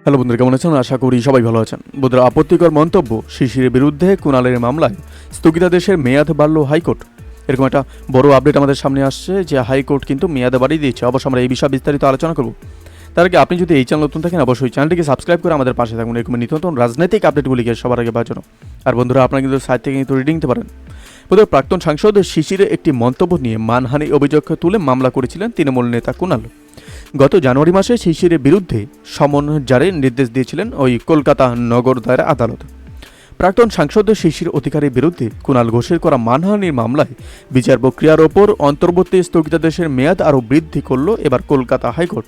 Hello বন্ধুরা, কেমন আছেন? আশা করি সবাই ভালো আছেন। বন্ধুরা, আপত্তিকর মন্তব্য শিশিরের বিরুদ্ধে কুণালের মামলায় স্থগিতাদেশের মেয়াদ বাড়ল হাইকোর্ট। এরকম একটা বড় আপডেট আমাদের সামনে আসছে যে হাইকোর্ট কিন্তু মেয়াদ বাড়িয়ে দিয়েছে। অবশ্য আমরা এই বিষয়ে বিস্তারিত আলোচনা করব। তার আগে আপনি যদি এই চ্যানেল নতুন থাকেন অবশ্যই চ্যানেলটিকে সাবস্ক্রাইব করে আমাদের পাশে থাকুন এরকম নিত্য নতুন রাজনৈতিক আপডেটগুলিকে সবার আগে পাওয়ার জন্য। আর বন্ধুরা, আপনারা কিন্তু সাইট থেকে কিন্তু রিডিং নিতে পারেন। বন্ধুরা, প্রাক্তন সাংসদ শিশিরের একটি মন্তব্য নিয়ে মানহানি অভিযোগ তুলে মামলা করেছিলেন তৃণমূল নেতা কুণাল। গত জানুয়ারি মাসে শিশিরের বিরুদ্ধে সমন জারির নির্দেশ দিয়েছিলেন ওই কলকাতা নগর দায়রা আদালত। প্রাক্তন সাংসদ শিশির অধিকারীর বিরুদ্ধে কুণাল ঘোষের করা মানহানির মামলায় বিচার প্রক্রিয়ার ওপর অন্তর্বর্তী স্থগিতাদেশের মেয়াদ আরও বৃদ্ধি করল এবার কলকাতা হাইকোর্ট।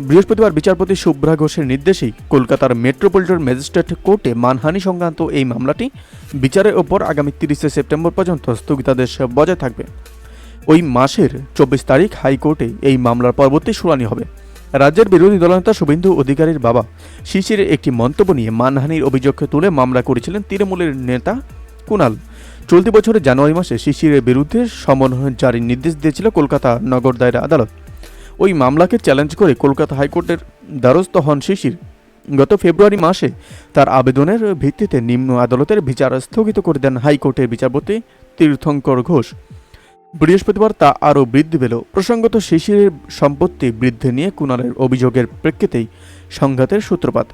বৃহস্পতিবার বিচারপতি শুভ্রা ঘোষের নির্দেশেই কলকাতার মেট্রোপলিটন ম্যাজিস্ট্রেট কোর্টে মানহানি সংক্রান্ত এই মামলাটি বিচারের ওপর আগামী 30 সেপ্টেম্বর পর্যন্ত স্থগিতাদেশ বজায় থাকবে। ওই মাসের 24 তারিখ হাইকোর্টে এই মামলার পরবর্তী শুনানি হবে। রাজ্যের বিরোধী দলনেতা শুভেন্দু অধিকারীর বাবা শিশিরের একটি মন্তব্য নিয়ে মানহানির অভিযোগ তুলে মামলা করেছিলেন তৃণমূলের নেতা কুণাল। চলতি বছরের জানুয়ারি মাসে শিশিরের বিরুদ্ধে সমন জারির নির্দেশ দিয়েছিল কলকাতা নগর দায়রা আদালত। ওই মামলাকে চ্যালেঞ্জ করে কলকাতা হাইকোর্টের দ্বারস্থ হন শিশির। গত ফেব্রুয়ারি মাসে তার আবেদনের ভিত্তিতে নিম্ন আদালতের বিচার স্থগিত করে দেন হাইকোর্টের বিচারপতি তীর্থঙ্কর ঘোষ। বৃহস্পতিবার তা আরও বৃদ্ধি পেল। প্রসঙ্গত, শিশিরের সম্পত্তি বৃদ্ধি নিয়ে কুণালের অভিযোগের প্রেক্ষিতেই সংঘাতের সূত্রপাত।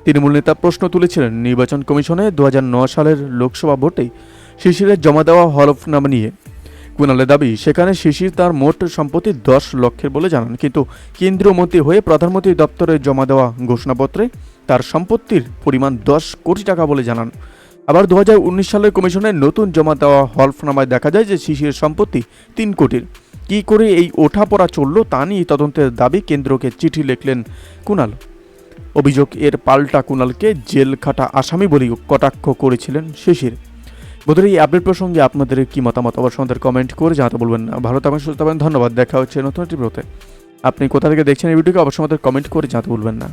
তৃণমূল নেতা প্রশ্ন তুলেছিলেন নির্বাচন কমিশনে 2009 সালের লোকসভা ভোটে শিশিরের জমা দেওয়া হলফনামা নিয়ে। কুণালের দাবি, সেখানে শিশির তার মোট সম্পত্তি 10 লক্ষের বলে জানান, কিন্তু কেন্দ্রীয় মন্ত্রী হয়ে প্রধানমন্ত্রী দপ্তরে জমা দেওয়া ঘোষণাপত্রে তার সম্পত্তির পরিমাণ 10 কোটি টাকা বলে জানান। আবার 2019 সালের কমিশনের নতুন জমা দেওয়া হলফনামায় দেখা যায় যে শিশিরের সম্পত্তি 3 কোটির। কী করে এই ওঠাপড়া চলল তা নিয়ে তদন্তের দাবি কেন্দ্রকে চিঠি লিখলেন কুণাল। অভিযোগ এর পাল্টা কুণালকে জেল খাটা আসামি বলেই কটাক্ষ করেছিলেন শিশির। বোধহয় এই আপডেট প্রসঙ্গে আপনাদের কি মতামত অবশ্যই আমাদের কমেন্ট করে জানাতে বলবেন না। ভালো থাকবেন, সুস্থ থাকবেন, ধন্যবাদ। দেখা হচ্ছে নতুন একটি ভিডিওতে। আপনি কোথা থেকে দেখছেন এই ভিডিওকে অবশ্যই আমাদের কমেন্ট করে জানাতে বলবেন না।